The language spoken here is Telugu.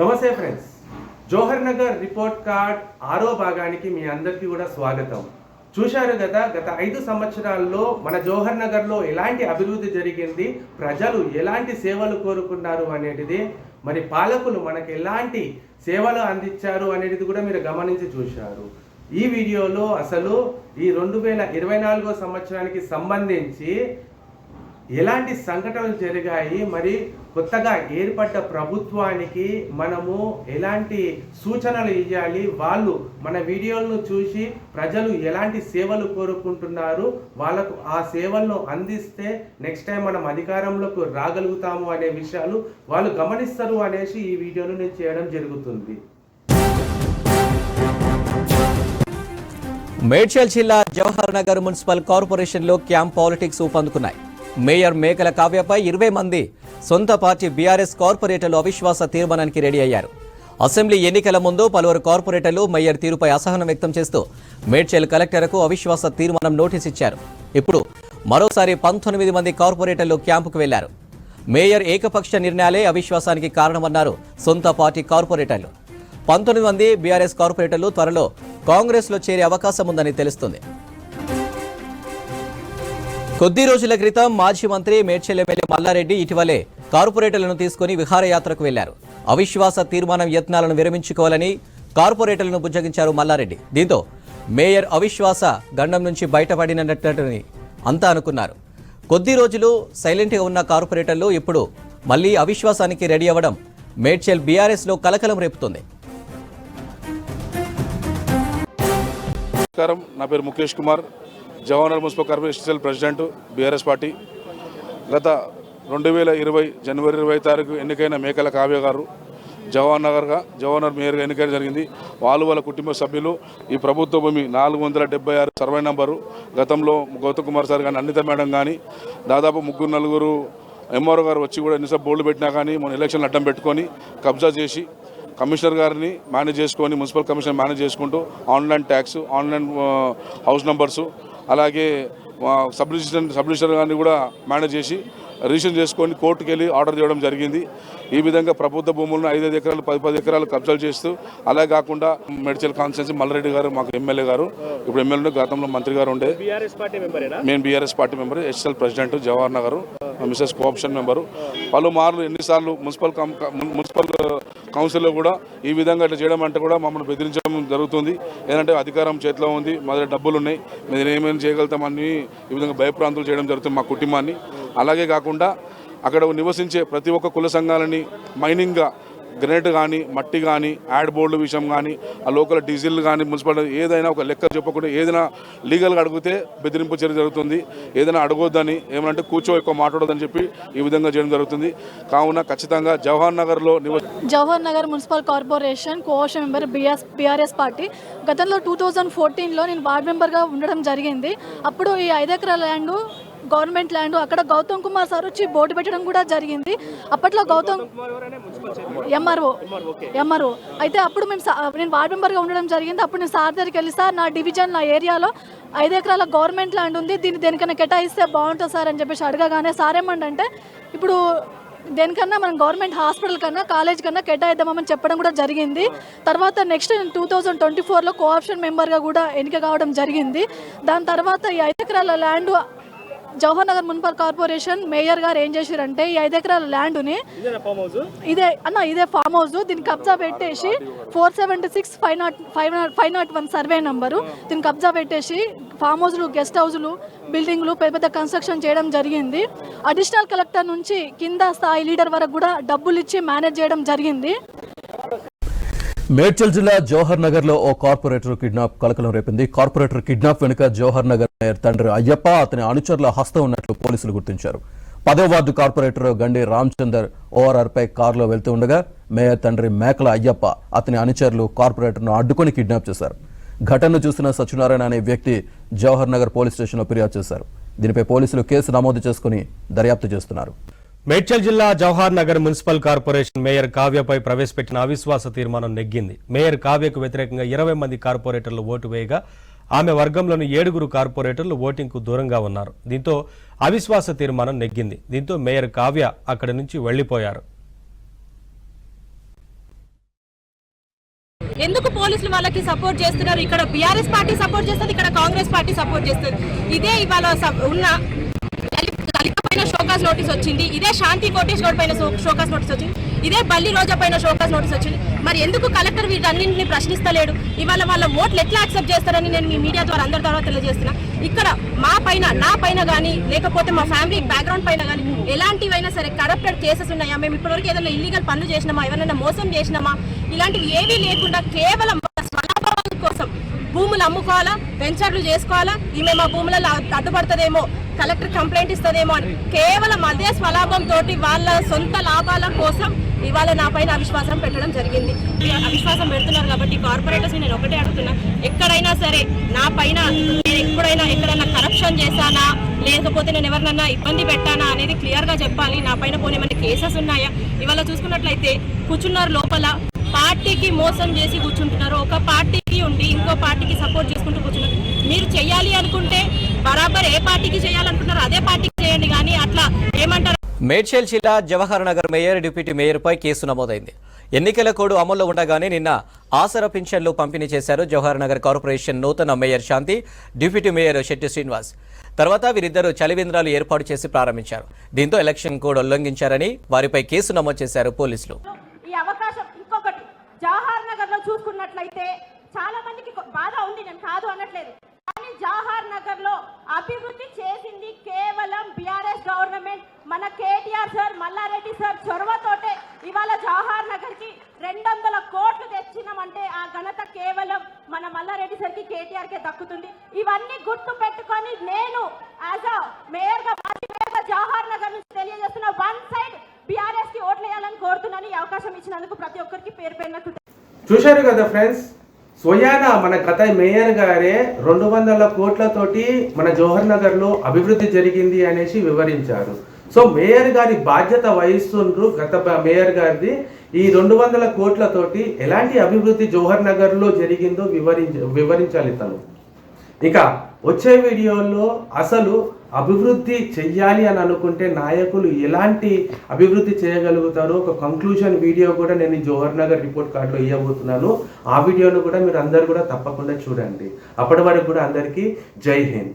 నమస్తే ఫ్రెండ్స్, జోహర్ నగర్ రిపోర్ట్ కార్డ్ 6వ భాగానికి మీ అందరికీ కూడా స్వాగతం. చూశారు కదా, గత 5 సంవత్సరాల్లో మన జోహర్ నగర్లో ఎలాంటి అభివృద్ధి జరిగింది, ప్రజలు ఎలాంటి సేవలు కోరుకున్నారు అనేటిది, మరి పాలకులు మనకు ఎలాంటి సేవలు అందించారు అనేది కూడా మీరు గమనించి చూశారు. ఈ వీడియోలో అసలు ఈ 2024 సంవత్సరానికి సంబంధించి ఎలాంటి సంఘటనలు జరిగాయి, మరి కొత్తగా ఏర్పడ్డ ప్రభుత్వానికి మనము ఎలాంటి సూచనలు ఇవ్వాలి, వాళ్ళు మన వీడియోలను చూసి ప్రజలు ఎలాంటి సేవలు కోరుకుంటున్నారు, వాళ్ళకు ఆ సేవలను అందిస్తే నెక్స్ట్ టైం మనం అధికారంలోకి రాగలుగుతాము అనే విషయాలు వాళ్ళు గమనిస్తారు అనేసి ఈ వీడియోను నేను చేయడం జరుగుతుంది. మేడ్చల్ జిల్లా జవహర్ నగర్ మున్సిపల్ కార్పొరేషన్లో క్యాంప్ పాలిటిక్స్ ఊపందుకున్నాయి. మేయర్ మేకల కావ్యపై 20 మంది సొంత పార్టీ బీఆర్ఎస్ కార్పొరేటర్లు అవిశ్వాస తీర్మానానికి రెడీ అయ్యారు. అసెంబ్లీ ఎన్నికల ముందు పలువురు కార్పొరేటర్లు మేయర్ తీరుపై అసహనం వ్యక్తం చేస్తూ మేడ్చల్ కలెక్టర్కు అవిశ్వాస తీర్మానం నోటీస్ ఇచ్చారు. ఇప్పుడు మరోసారి 19 మంది కార్పొరేటర్లు క్యాంపుకు వెళ్లారు. మేయర్ ఏకపక్ష నిర్ణయాలే అవిశ్వాసానికి కారణమన్నారు సొంత పార్టీ కార్పొరేటర్లు. 19 మంది బీఆర్ఎస్ కార్పొరేటర్లు త్వరలో కాంగ్రెస్లో చేరే అవకాశం ఉందని తెలుస్తుంది. కొద్ది రోజుల క్రితం మాజీ మంత్రి మేడ్చల్ ఎమ్మెల్యే మల్లారెడ్డి ఇటీవలే కార్పొరేటర్లను తీసుకుని విహారయాత్రకు వెళ్లారు. అవిశ్వాస తీర్మానం యత్నాలను విరమించుకోవాలని కార్పొరేటర్లను బుజ్జగించారు మల్లారెడ్డి. దీంతో మేయర్ అవిశ్వాస గండం నుంచి బయటపడినట్టని అంతా అనుకున్నారు. కొద్ది రోజులు సైలెంట్గా ఉన్న కార్పొరేటర్లు ఇప్పుడు మళ్లీ అవిశ్వాసానికి రెడీ అవ్వడం మేడ్చల్ బీఆర్ఎస్లో కలకలం రేపుతుంది. నా పేరు Mukesh Kumar, Jawahar Nagar municipal corporation president, BRS party. గత 2020 జనవరి 20 ఎన్నికైన మేకల కావ్య గారు జవహర్ నగర్ మేయర్గా ఎన్నికైన జరిగింది. వాళ్ళ కుటుంబ సభ్యులు ఈ ప్రభుత్వ భూమి 476 సర్వే నంబరు, గతంలో గౌతమ్ కుమార్ సార్ కానీ, అనిత మేడం కానీ, దాదాపు 3-4 ఎంఆర్ఓ గారు వచ్చి కూడా ఎన్నిసార్లు బోర్డు పెట్టినా కానీ మన ఎలక్షన్లు అడ్డం పెట్టుకొని కబ్జా చేసి కమిషనర్ గారిని మేనేజ్ చేసుకొని, మున్సిపల్ కమిషనర్ మేనేజ్ చేసుకుంటూ online tax, online house numbers, అలాగే సబ్ రిజిస్టర్ గారిని కూడా మేనేజ్ చేసి రిజిస్టర్ చేసుకొని కోర్టుకు వెళ్ళి ఆర్డర్ చేయడం జరిగింది. ఈ విధంగా ప్రభుత్వ భూములను 5 ఎకరాలు 10 ఎకరాలు కబ్జాలు చేస్తూ, అలా కాకుండా మేడ్చల్ కాన్స్టిట్యున్సీ మల్లారెడ్డి గారు మాకు ఎమ్మెల్యే గారు, ఇప్పుడు ఎమ్మెల్యే గతంలో మంత్రి గారు ఉండే, మేము BRS party member, HL president Jawahar Nagar, Mrs co-option member. పలుమార్లు ఎన్నిసార్లు మున్సిపల్ కౌన్సిల్లో కూడా ఈ విధంగా ఇట్లా చేయడం అంటే కూడా మమ్మల్ని బెదిరించడం జరుగుతుంది. ఏంటంటే అధికారం చేతిలో ఉంది, మా దగ్గర డబ్బులు ఉన్నాయి, మేము ఏమైనా చేయగలుగుతామని ఈ విధంగా భయప్రాంతులు చేయడం జరుగుతుంది మా కుటుంబాన్ని. అలాగే కాకుండా అక్కడ నివసించే ప్రతి ఒక్క కుల సంఘాలని మైనింగ్గా గ్రెనేట్ కానీ, మట్టి కానీ, యాడ్ బోర్డుల విషయం కానీ, ఆ లోకల్ డీజిల్ కానీ, మున్సిపాలిటీ ఏదైనా ఒక లెక్క చెప్పకుండా ఏదైనా లీగల్గా అడిగితే బెదిరింపు చర్య జరుగుతుంది. ఏదైనా అడగొద్దని, ఏమంటే కూర్చో ఎక్కువ మాట్లాడొద్దని చెప్పి ఈ విధంగా చేయడం జరుగుతుంది. కావున ఖచ్చితంగా Jawahar Nagar municipal corporation co-option member BRS party. గతంలో 2014లో నేను వార్డ్ మెంబర్గా ఉండడం జరిగింది. అప్పుడు ఈ 5 ఎకరాల ల్యాండ్ గవర్నమెంట్ ల్యాండ్, అక్కడ గౌతమ్ కుమార్ సార్ వచ్చి బోర్డు పెట్టడం కూడా జరిగింది. అప్పట్లో ఎంఆర్ఓ అయితే అప్పుడు నేను వార్డ్ మెంబర్గా ఉండడం జరిగింది. అప్పుడు నేను సార్ దగ్గరికి వెళ్ళి, సార్ నా డివిజన్, నా ఏరియాలో 5 ఎకరాల గవర్నమెంట్ ల్యాండ్ ఉంది, దీన్ని దేనికన్నా కేటాయిస్తే బాగుంటుంది సార్ అని చెప్పేసి అడగగానే సార్ ఏమంటే ఇప్పుడు దేనికన్నా మనం గవర్నమెంట్ హాస్పిటల్ కన్నా, కాలేజ్ కన్నా కేటాయిద్దామని చెప్పడం కూడా జరిగింది. తర్వాత నెక్స్ట్ 2024లో కోఆప్షన్ మెంబర్గా కూడా ఎన్నిక కావడం జరిగింది. దాని తర్వాత ఈ 5 ఎకరాల land Jawahar Nagar municipal corporation mayor గారు ఏం చేశారంటే, ఈ 5 ఎకరాల ల్యాండ్ని ఇదే ఫామ్ హౌస్, దీన్ని కబ్జా పెట్టేసి 476/501 సర్వే నంబరు, దీన్ని కబ్జా పెట్టేసి ఫామ్ హౌస్లు, గెస్ట్ హౌస్లు, బిల్డింగ్లు పెద్ద కన్స్ట్రక్షన్ చేయడం జరిగింది. అడిషనల్ కలెక్టర్ నుంచి కింద స్థాయి లీడర్ వరకు కూడా డబ్బులు ఇచ్చి మేనేజ్ చేయడం జరిగింది. మేడ్చల్ జిల్లా జవహర్ నగర్ లో ఓ కార్పొరేటర్ కిడ్నాప్ కలకలం రేపింది. కార్పొరేటర్ కిడ్నాప్ వెనుక జవహర్ నగర్ మేయర్ తండ్రి అయ్యప్ప, అతని అనుచరుల హస్తం ఉన్నట్లు పోలీసులు గుర్తించారు. 10వ వార్డు కార్పొరేటర్ గండి రామచందర్ ఓఆర్ఆర్ పై కారులో వెళ్తూ ఉండగా మేయర్ తండ్రి మేకల అయ్యప్ప, అతని అనుచరులు కార్పొరేటర్ను అడ్డుకొని కిడ్నాప్ చేశారు. ఘటనను చూసిన సత్యనారాయణ అనే వ్యక్తి జవహర్ నగర్ పోలీస్ స్టేషన్లో ఫిర్యాదు చేశారు. దీనిపై పోలీసులు కేసు నమోదు చేసుకుని దర్యాప్తు చేస్తున్నారు. మేడ్చల్ జిల్లా Jawahar Nagar municipal corporation mayor కావ్యపై ప్రవేశపెట్టిన అవిశ్వాస తీర్మానం నెగ్గింది. మేయర్ కావ్యకు వ్యతిరేకంగా 20 మంది కార్పొరేటర్లు ఓటు వేయగా ఆమె వర్గంలోని 7 కార్పొరేటర్లు ఓటింగ్కు దూరంగా ఉన్నారు. దీంతో అవిశ్వాస తీర్మానం నెగ్గింది. దీంతో మేయర్ కావ్య అక్కడి నుంచి వెళ్లిపోయారు. ఎందుకు పోలీసులు వాళ్ళకి సపోర్ట్ చేస్తున్నారు? ఇక్కడ బీఆర్ఎస్ పార్టీ సపోర్ట్ చేస్తుంది, ఇక్కడ కాంగ్రెస్ పార్టీ సపోర్ట్ చేస్తుంది. ఇదే ఇవాళ ఉన్న లలిత పైన షోకాస్ నోటీస్ వచ్చింది, ఇదే శాంతి కోటేష్ గౌడ్ పైన షోకాస్ నోటీస్ వచ్చింది, ఇదే బల్లి రోజా పైన షోకాస్ నోటీస్ వచ్చింది. మరి ఎందుకు కలెక్టర్ వీటన్నింటినీ ప్రశ్నిస్తలేడు? ఇవాళ వాళ్ళ ఓట్లు ఎట్లా యాక్సెప్ట్ చేస్తారని నేను మీ మీడియా ద్వారా అందరి ద్వారా తెలియజేస్తున్నా. ఇక్కడ మా పైన, నా పైన కానీ లేకపోతే మా ఫ్యామిలీ బ్యాక్గ్రౌండ్ పైన కానీ ఎలాంటివైనా సరే కరప్టెడ్ కేసెస్ ఉన్నాయా? మేము ఇప్పటివరకు ఏదైనా ఇల్లీగల్ పనులు చేసినామా? ఎవరైనా మోసం చేసినామా? ఇలాంటివి ఏవీ లేకుండా కేవలం స్వలాభాల కోసం భూములు అమ్ముకోవాలా, వెంచర్లు చేసుకోవాలా, ఈమె మా భూములలో అడ్డుపడుతుందేమో, కలెక్టర్ కంప్లైంట్ ఇస్తుందేమో అని కేవలం అదే స్వలాభం తోటి వాళ్ళ సొంత లాభాల కోసం ఇవాళ నా పైన అవిశ్వాసం పెట్టడం జరిగింది. అవిశ్వాసం పెడుతున్నారు కాబట్టి కార్పొరేటర్స్ నేను ఒకటే అడుగుతున్నా, ఎక్కడైనా సరే నా పైన నేను ఎక్కడైనా కరప్షన్ చేశానా, లేకపోతే నేను ఎవరినన్నా ఇబ్బంది పెట్టానా అనేది క్లియర్గా చెప్పాలి. నా పైన పోనీ ఏమైనా కేసెస్ ఉన్నాయా? ఇవాళ చూసుకున్నట్లయితే కూర్చున్నారు లోపల, పార్టీకి మోసం చేసి కూర్చుంటున్నారు, ఒక పార్టీకి ఉండి ఇంకో పార్టీకి సపోర్ట్ చేసుకుంటూ కూర్చున్నారు. మీరు చేయాలి అనుకుంటే బరాబర్ ఏ పార్టీకి చేయాలనుకుంటారో అదే పార్టీకి చేయండి, కానీ అట్లా ఏమంటారు? మేడ్చల్ జిల్లా జవహర్ నగర్ మేయర్, డిప్యూటీ మేయర్పై కేసు నమోదైంది. ఎన్నికల కోడ్ అమల్లో ఉండగానే నిన్న ఆసరా పింఛన్లు పంపిణీ చేశారు జవహర్ నగర్ కార్పొరేషన్ నూతన మేయర్ శాంతి, డిప్యూటీ మేయర్ శెట్టి శ్రీనివాస్. తర్వాత వీరిద్దరూ చలివేంద్రాలు ఏర్పాటు చేసి ప్రారంభించారు. దీంతో ఎలక్షన్ కోడ్ ఉల్లంఘించారని వారిపై కేసు నమోదు చేశారు పోలీసులు. ఈ అవకాశం ఇంకొకటి జవహర్ నగర్ లో చూసుకున్నట్లయితే చాలా మందికి బాధ ఉంది, నేను కాదు అనట్లేదు, కానీ జవహర్ నగర్ లో అభివృద్ధి చేసింది కేవలం బీఆర్ఎస్ గవర్నమెంట్. మన కేటీఆర్ సార్, మల్లారెడ్డి సార్ చొరవతోటే ఇవాళ జవహర్ నగర్ కి 200 కోట్లు తెచ్చినామంటే ఆ ఘనత కేవలం మన మల్లారెడ్డి సార్ కి, కేటీఆర్ కే దక్కుతుంది. ఇవన్నీ గుర్తు పెట్టుకొని నేను యాజ్ అ మేయర్ గా, మాజీ మేయర్ గా జవహర్ నగర్ నుంచి తెలియజేస్తున్న, వన్ సైడ్ బీఆర్ఎస్ కి ఓట్లు వేయాలని కోరుతున్నాను. ఈ అవకాశం ఇచ్చినందుకు ప్రతి ఒక్కరికి పేరు పేరున చూశారు కదా ఫ్రెండ్స్, స్వయాన మన గత మేయర్ గారే 200 కోట్లతోటి మన జవహర్ నగర్ లో అభివృద్ధి జరిగింది అనేసి వివరించారు. సో మేయర్ గారి బాధ్యత వహిస్తుండ్రు గత మేయర్ గారిది. ఈ 200 కోట్లతోటి ఎలాంటి అభివృద్ధి జవహర్ నగర్ లో జరిగిందో వివరించాలి తను. ఇక వచ్చే వీడియోలో అసలు అభివృద్ధి చెయ్యాలి అని అనుకుంటే నాయకులు ఎలాంటి అభివృద్ధి చేయగలుగుతారో ఒక కంక్లూజన్ వీడియో కూడా నేను జవహర్ నగర్ రిపోర్ట్ కార్డులో ఇవ్వబోతున్నాను. ఆ వీడియోను కూడా మీరు అందరు కూడా తప్పకుండా చూడండి. అప్పటి వరకు కూడా అందరికీ జై హింద్.